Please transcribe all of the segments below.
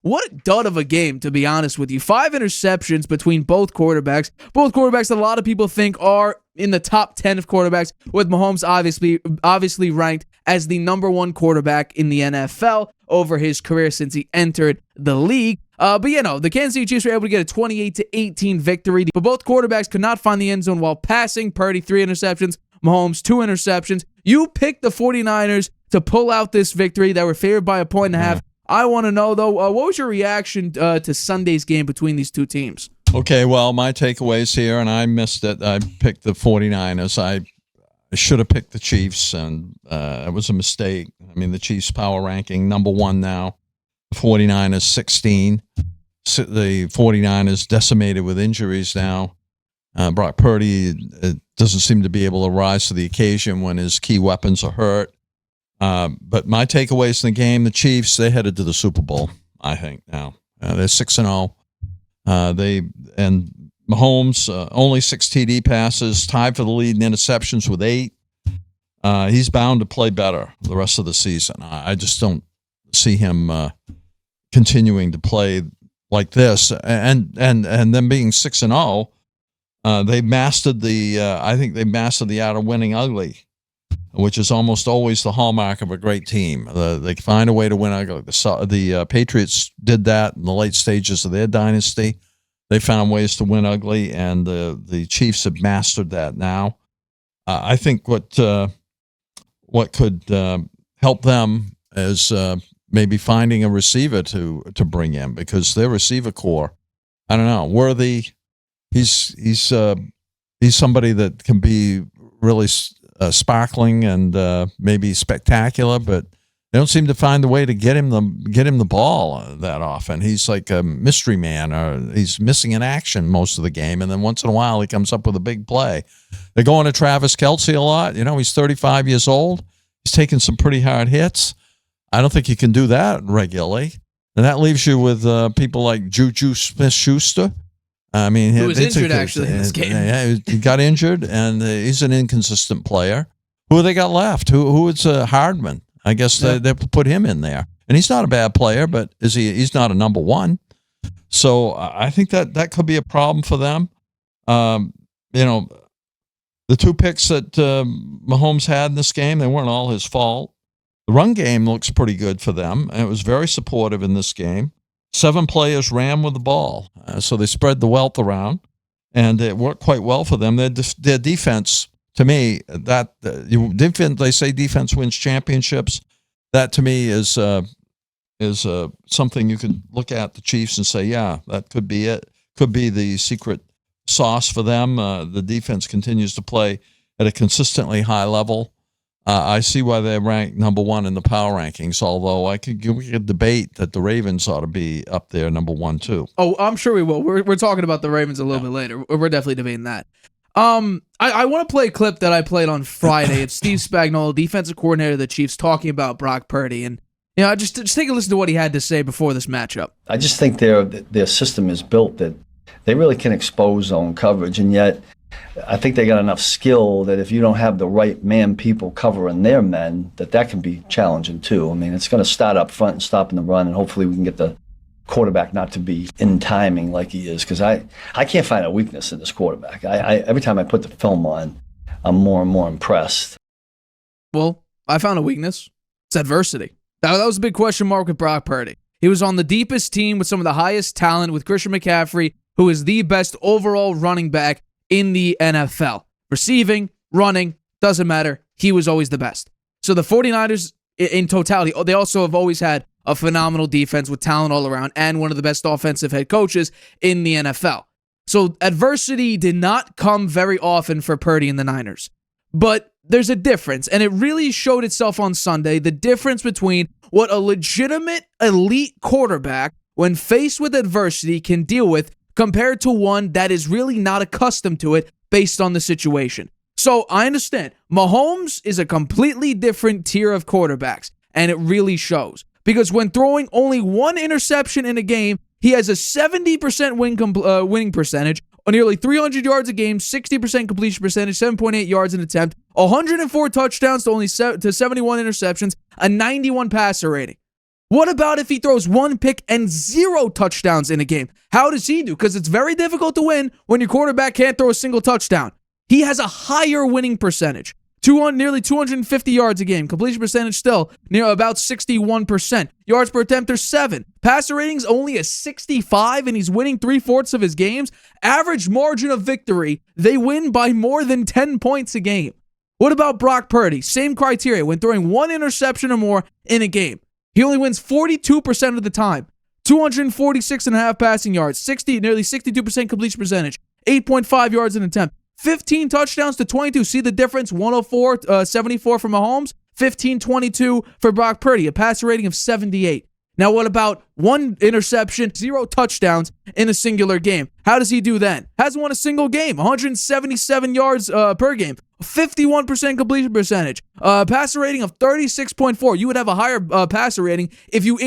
what a dud of a game, to be honest with you. 5 interceptions between both quarterbacks. Both quarterbacks that a lot of people think are in the top 10 of quarterbacks, with Mahomes obviously ranked as the number 1 quarterback in the NFL over his career since he entered the league. But the Kansas City Chiefs were able to get a 28-18 victory. But both quarterbacks could not find the end zone while passing. Purdy, 3 interceptions. Mahomes, 2 interceptions. You picked the 49ers to pull out this victory. They were favored by 1.5. I want to know, though, what was your reaction to Sunday's game between these two teams? Okay, well, my takeaways here, and I missed it. I picked the 49ers. I should have picked the Chiefs, and it was a mistake. I mean, the Chiefs power ranking, number 1 now. The 49ers, 16. The 49ers decimated with injuries now. Brock Purdy doesn't seem to be able to rise to the occasion when his key weapons are hurt. But my takeaways in the game, the Chiefs, they headed to the Super Bowl, I think, now. They're 6-0. And Mahomes, only 6 TD passes, tied for the lead in interceptions with 8. He's bound to play better the rest of the season. I just don't see him continuing to play like this. And them being 6-0, they mastered I think they mastered the art of winning ugly, which is almost always the hallmark of a great team. They find a way to win ugly. The Patriots did that in the late stages of their dynasty. They found ways to win ugly, and the Chiefs have mastered that now. I think what could help them is maybe finding a receiver to bring in, because their receiver core, I don't know, Worthy, he's somebody that can be really sparkling and maybe spectacular, but they don't seem to find the way to get him the ball that often. He's like a mystery man, or he's missing in action most of the game, and then once in a while he comes up with a big play. They're going to Travis Kelce a lot. He's 35 years old. He's taking some pretty hard hits. I don't think you can do that regularly, and that leaves you with people like Juju Smith-Schuster. I mean, he was injured actually in this game. Yeah, he got injured, and he's an inconsistent player. Who they got left? Who is Hardman? I guess they put him in there, and he's not a bad player, but he's not a number 1. So I think that could be a problem for them. The 2 picks that Mahomes had in this game, they weren't all his fault. The run game looks pretty good for them, and it was very supportive in this game. 7 players ran with the ball, so they spread the wealth around, and it worked quite well for them. Their defense, to me, they say defense wins championships. That to me is something you can look at the Chiefs and say, yeah, that could be it. Could be the secret sauce for them. The defense continues to play at a consistently high level. I see why they're ranked number 1 in the power rankings, although we could debate that the Ravens ought to be up there number 1 too. Oh, I'm sure we will. We're talking about the Ravens a little bit later. We're definitely debating that. I want to play a clip that I played on Friday. It's Steve Spagnuolo, defensive coordinator of the Chiefs, talking about Brock Purdy. And just take a listen to what he had to say before this matchup. I just think their system is built that they really can expose zone coverage, and yet I think they got enough skill that if you don't have the right people covering their men, that can be challenging too. I mean, it's going to start up front and stop in the run, and hopefully we can get the quarterback not to be in timing like he is, because I can't find a weakness in this quarterback. Every time I put the film on, I'm more and more impressed. Well, I found a weakness. It's adversity. That was a big question mark with Brock Purdy. He was on the deepest team with some of the highest talent with Christian McCaffrey, who is the best overall running back in the NFL. Receiving, running, doesn't matter. He was always the best. So the 49ers, in totality, they also have always had a phenomenal defense with talent all around and one of the best offensive head coaches in the NFL. So adversity did not come very often for Purdy and the Niners. But there's a difference, and it really showed itself on Sunday, the difference between what a legitimate elite quarterback, when faced with adversity, can deal with compared to one that is really not accustomed to it based on the situation. So I understand. Mahomes is a completely different tier of quarterbacks, and it really shows. Because when throwing only 1 interception in a game, he has a 70% winning percentage, on nearly 300 yards a game, 60% completion percentage, 7.8 yards an attempt, 104 touchdowns to 71 interceptions, a 91 passer rating. What about if he throws 1 pick and 0 touchdowns in a game? How does he do? Because it's very difficult to win when your quarterback can't throw a single touchdown. He has a higher winning percentage. Nearly 250 yards a game. Completion percentage still near about 61%. Yards per attempt are 7. Passer rating's only a 65, and he's winning 3/4 of his games. Average margin of victory, they win by more than 10 points a game. What about Brock Purdy? Same criteria when throwing 1 interception or more in a game. He only wins 42% of the time. 246.5 passing yards, nearly 62% completion percentage, 8.5 yards an attempt. 15 touchdowns to 22. See the difference? 104-74 for Mahomes, 15-22 for Brock Purdy, a passer rating of 78. Now, what about 1 interception, 0 touchdowns in a singular game? How does he do then? Hasn't won a single game. 177 yards per game. 51% completion percentage. Passer rating of 36.4. You would have a higher passer rating if you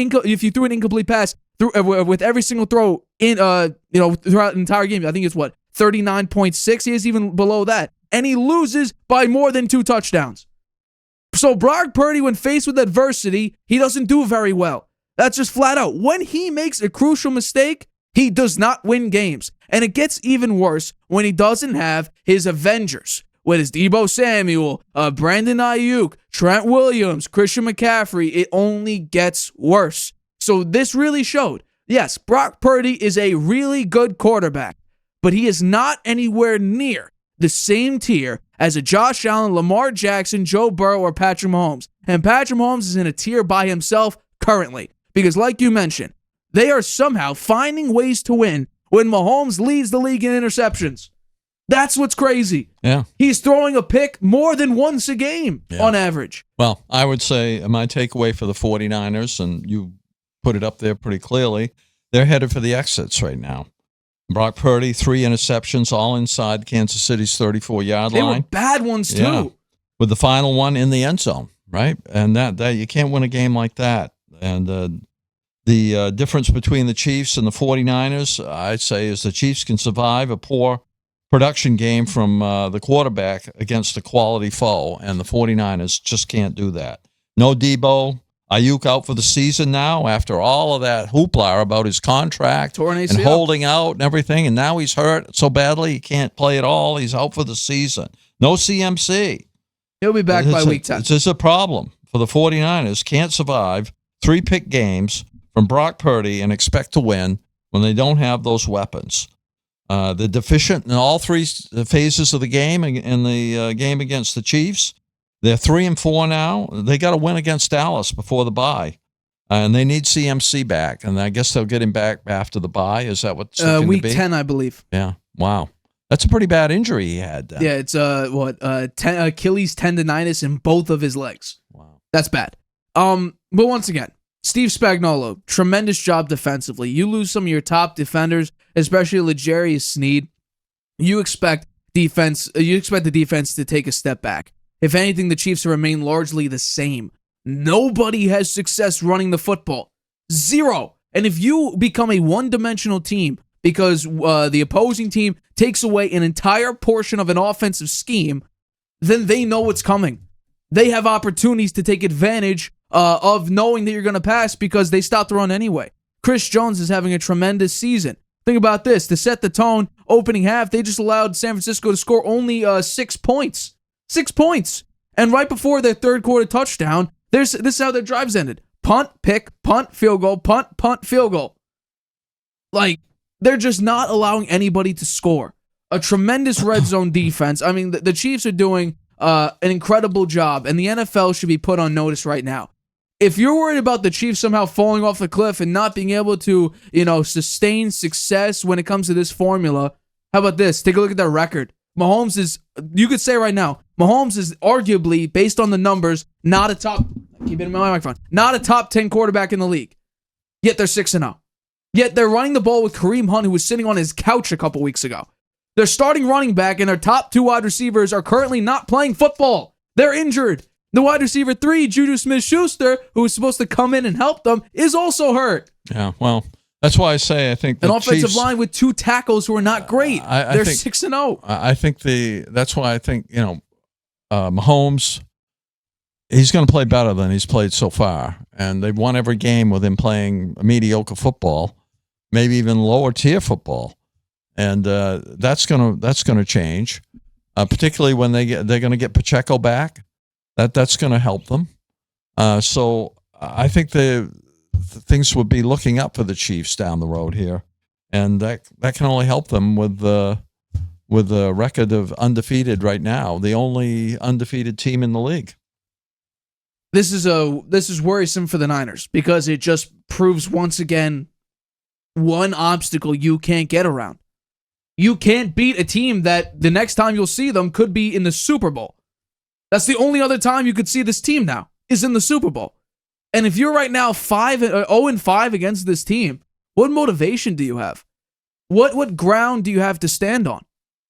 threw an incomplete pass with every single throw in throughout the entire game. I think it's 39.6. He is even below that. And he loses by more than 2 touchdowns. So Brock Purdy, when faced with adversity, he doesn't do very well. That's just flat out. When he makes a crucial mistake, he does not win games. And it gets even worse when he doesn't have his Avengers. With his Deebo Samuel, Brandon Ayuk, Trent Williams, Christian McCaffrey, it only gets worse. So this really showed. Yes, Brock Purdy is a really good quarterback, but he is not anywhere near the same tier as a Josh Allen, Lamar Jackson, Joe Burrow, or Patrick Mahomes. And Patrick Mahomes is in a tier by himself currently. Because like you mentioned, they are somehow finding ways to win when Mahomes leads the league in interceptions. That's what's crazy. Yeah. He's throwing a pick more than once a game on average. Well, I would say my takeaway for the 49ers, and you put it up there pretty clearly, they're headed for the exits right now. Brock Purdy, 3 interceptions, all inside Kansas City's 34-yard line. They were bad ones, too. Yeah. With the final one in the end zone, right? And that you can't win a game like that. And the difference between the Chiefs and the 49ers, I'd say, is the Chiefs can survive a poor production game from the quarterback against a quality foe, and the 49ers just can't do that. No Deebo. Ayuk out for the season now after all of that hoopla about his contract and holding out and everything, and now he's hurt so badly he can't play at all. He's out for the season. No CMC. He'll be back by week 10. It's just a problem for the 49ers. Can't survive 3-pick games from Brock Purdy and expect to win when they don't have those weapons. They're deficient in all 3 phases of the game. In the game against the Chiefs, they're 3-4 now. They got to win against Dallas before the bye, and they need CMC back. And I guess they'll get him back after the bye. Is that what's week 10, I believe? Yeah. Wow, that's a pretty bad injury he had. Then. Yeah, it's Achilles tendonitis in both of his legs. Wow, that's bad. But once again, Steve Spagnuolo, tremendous job defensively. You lose some of your top defenders, especially L'Jarius Sneed. You expect the defense to take a step back. If anything, the Chiefs remain largely the same. Nobody has success running the football. 0. And if you become a one-dimensional team because the opposing team takes away an entire portion of an offensive scheme, then they know what's coming. They have opportunities to take advantage of knowing that you're going to pass because they stopped the run anyway. Chris Jones is having a tremendous season. Think about this. To set the tone, opening half, they just allowed San Francisco to score only 6 points. 6 points. And right before their third quarter touchdown, this is how their drives ended. Punt, pick, punt, field goal, punt, field goal. Like, they're just not allowing anybody to score. A tremendous red zone defense. I mean, the Chiefs are doing an incredible job, and the NFL should be put on notice right now. If you're worried about the Chiefs somehow falling off the cliff and not being able to, sustain success when it comes to this formula, how about this? Take a look at their record. Mahomes is, you could say right now, Mahomes is arguably, based on the numbers, not a top 10 quarterback in the league. Yet they're 6-0. Yet they're running the ball with Kareem Hunt, who was sitting on his couch a couple weeks ago. Their starting running back and their top 2 wide receivers are currently not playing football. They're injured. The wide receiver 3, Juju Smith-Schuster, who was supposed to come in and help them, is also hurt. Yeah, well, that's why I say I think the an offensive Chiefs, line with 2 tackles who are not great. They're 6-0. I think that's why I think Mahomes he's going to play better than he's played so far. And they've won every game with him playing mediocre football, maybe even lower tier football. And that's gonna change, particularly when they're going to get Pacheco back. That's going to help them. So I think the things would be looking up for the Chiefs down the road here, and that can only help them with the record of undefeated right now, the only undefeated team in the league. This is worrisome for the Niners because it just proves once again one obstacle you can't get around. You can't beat a team that the next time you'll see them could be in the Super Bowl. That's the only other time you could see this team now, is in the Super Bowl. And if you're right now 0-5 against this team, what motivation do you have? What ground do you have to stand on?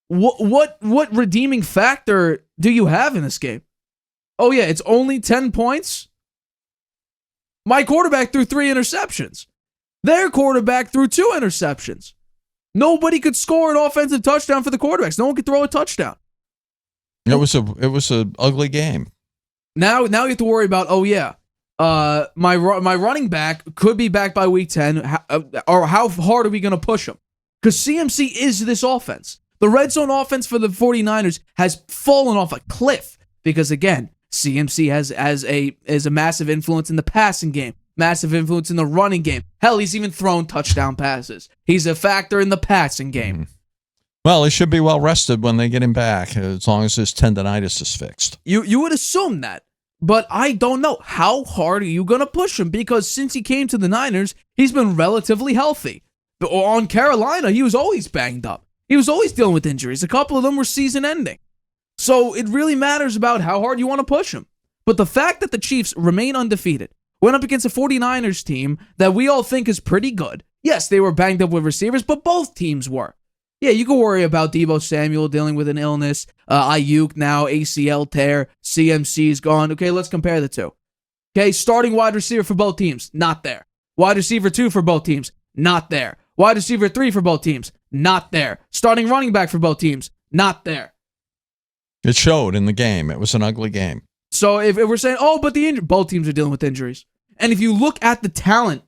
What redeeming factor do you have in this game? Oh yeah, it's only 10 points? My quarterback threw 3 interceptions. Their quarterback threw 2 interceptions. Nobody could score an offensive touchdown for the quarterbacks. No one could throw a touchdown. It was a ugly game. Now you have to worry about, my running back could be back by week 10, or how hard are we going to push him? Because CMC is this offense. The red zone offense for the 49ers has fallen off a cliff because, again, CMC has a massive influence in the passing game, massive influence in the running game. Hell, he's even thrown touchdown passes. He's a factor in the passing game. Mm-hmm. Well, he should be well rested when they get him back, as long as his tendonitis is fixed. You would assume that, but I don't know. How hard are you going to push him? Because since he came to the Niners, he's been relatively healthy. But on Carolina, he was always banged up. He was always dealing with injuries. A couple of them were season-ending. So it really matters about how hard you want to push him. But the fact that the Chiefs remain undefeated, went up against a 49ers team that we all think is pretty good. Yes, they were banged up with receivers, but both teams were. Yeah, you can worry about Deebo Samuel dealing with an illness, Ayuk now, ACL tear, CMC's gone. Okay, let's compare the two. Okay, starting wide receiver for both teams, not there. Wide receiver 2 for both teams, not there. Wide receiver 3 for both teams, not there. Starting running back for both teams, not there. It showed in the game. It was an ugly game. So if we're saying, but both teams are dealing with injuries. And if you look at the talent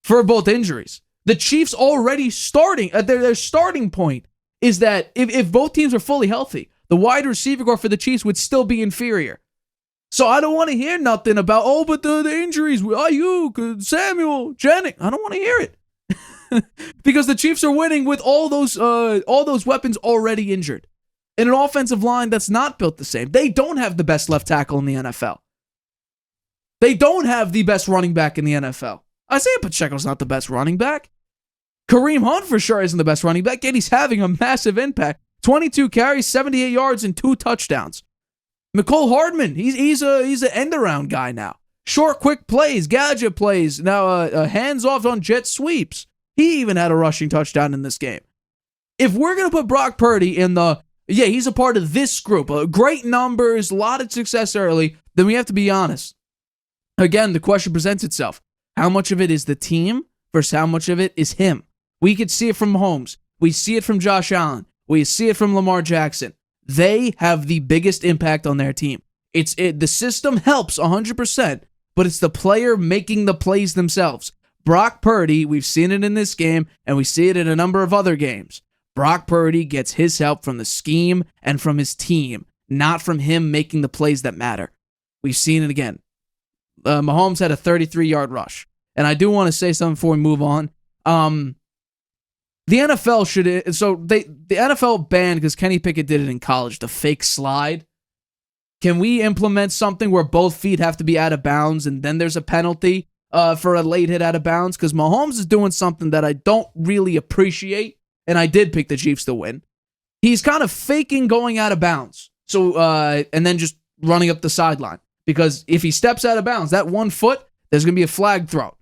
for both injuries, the Chiefs already starting at their starting point is that if both teams are fully healthy, the wide receiver core for the Chiefs would still be inferior. So I don't want to hear nothing about, but the injuries, Ayuk, Samuel, Jennings. I don't want to hear it. Because the Chiefs are winning with all those weapons already injured. In an offensive line that's not built the same. They don't have the best left tackle in the NFL. They don't have the best running back in the NFL. Isaiah Pacheco's not the best running back. Kareem Hunt for sure isn't the best running back, yet he's having a massive impact. 22 carries, 78 yards, and 2 touchdowns. Mecole Hardman, he's an end-around guy now. Short, quick plays, gadget plays, now hands off on jet sweeps. He even had a rushing touchdown in this game. If we're going to put Brock Purdy in he's a part of this group, great numbers, a lot of success early, then we have to be honest. Again, the question presents itself. How much of it is the team versus how much of it is him? We could see it from Mahomes. We see it from Josh Allen. We see it from Lamar Jackson. They have the biggest impact on their team. The system helps 100%, but it's the player making the plays themselves. Brock Purdy, we've seen it in this game, and we see it in a number of other games. Brock Purdy gets his help from the scheme and from his team, not from him making the plays that matter. We've seen it again. Mahomes had a 33-yard rush. And I do want to say something before we move on. The NFL the NFL banned, because Kenny Pickett did it in college, the fake slide. Can we implement something where both feet have to be out of bounds and then there's a penalty for a late hit out of bounds? Because Mahomes is doing something that I don't really appreciate, and I did pick the Chiefs to win. He's kind of faking going out of bounds, and then just running up the sideline. Because if he steps out of bounds, that 1 foot, there's going to be a flag thrown.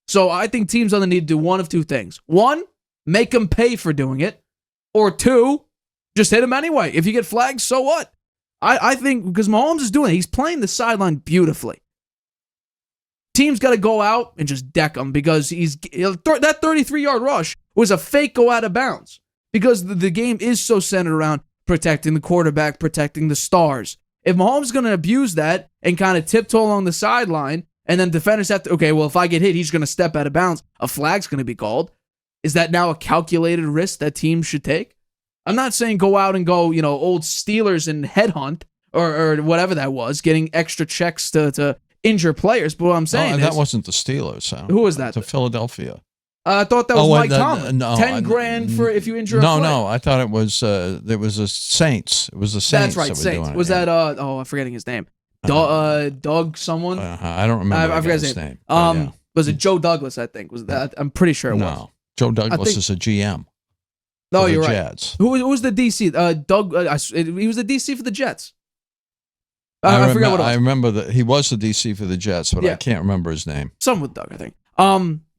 So I think teams only need to do one of two things. 1, make him pay for doing it. Or 2, just hit him anyway. If you get flagged, so what? I think because Mahomes is doing it, he's playing the sideline beautifully. Teams got to go out and just deck him because that 33-yard rush was a fake go out of bounds. Because the game is so centered around protecting the quarterback, protecting the stars. If Mahomes is going to abuse that and kind of tiptoe along the sideline, and then defenders have to, okay, well, if I get hit, he's going to step out of bounds. A flag's going to be called. Is that now a calculated risk that teams should take? I'm not saying go out and go, old Steelers and headhunt or whatever that was, getting extra checks to injure players. But what I'm saying is, that wasn't the Steelers. Who was that? To Philadelphia. I thought that was Mike Tomlin. No, $10,000 for if you injure a player. No, I thought it was a Saints. It was the Saints. That's right, that Saints. Doing was it, that I'm forgetting his name. Doug someone? I don't remember. I forget his name. Yeah. Was it Joe Douglas, I think? Was that? I'm pretty sure it was. No. Joe Douglas is a GM. No, you're right. Jets. Who was the DC? Doug. He was the DC for the Jets. I forget what it was. I remember that he was the DC for the Jets, but I can't remember his name. Some with Doug, I think.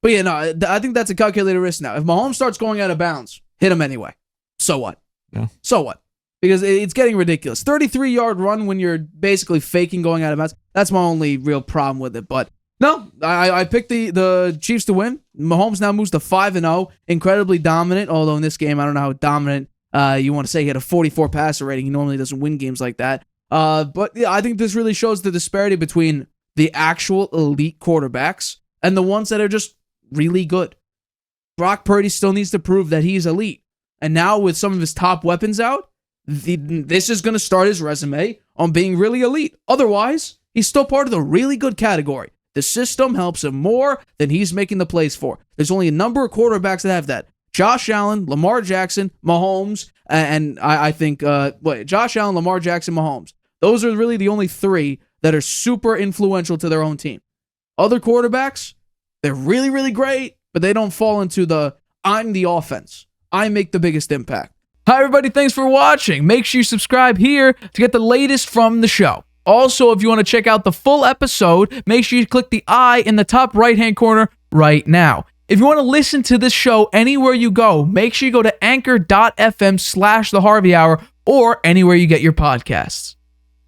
But yeah, no, I think that's a calculated risk now. If Mahomes starts going out of bounds, hit him anyway. So what? Yeah. So what? Because it's getting ridiculous. 33-yard run when you're basically faking going out of bounds. That's my only real problem with it. But no, I picked the Chiefs to win. Mahomes now moves to 5-0, incredibly dominant. Although in this game, I don't know how dominant you want to say. He had a 44 passer rating. He normally doesn't win games like that. But yeah, I think this really shows the disparity between the actual elite quarterbacks and the ones that are just really good. Brock Purdy still needs to prove that he's elite. And now with some of his top weapons out, this is going to start his resume on being really elite. Otherwise, he's still part of the really good category. The system helps him more than he's making the plays for. There's only a number of quarterbacks that have that. Josh Allen, Lamar Jackson, Mahomes, and I think, Josh Allen, Lamar Jackson, Mahomes. Those are really the only three that are super influential to their own team. Other quarterbacks, they're really, really great, but they don't fall into I'm the offense. I make the biggest impact. Hi, everybody. Thanks for watching. Make sure you subscribe here to get the latest from the show. Also, if you want to check out the full episode, make sure you click the I in the top right-hand corner right now. If you want to listen to this show anywhere you go, make sure you go to anchor.fm/The Harvey Hour or anywhere you get your podcasts.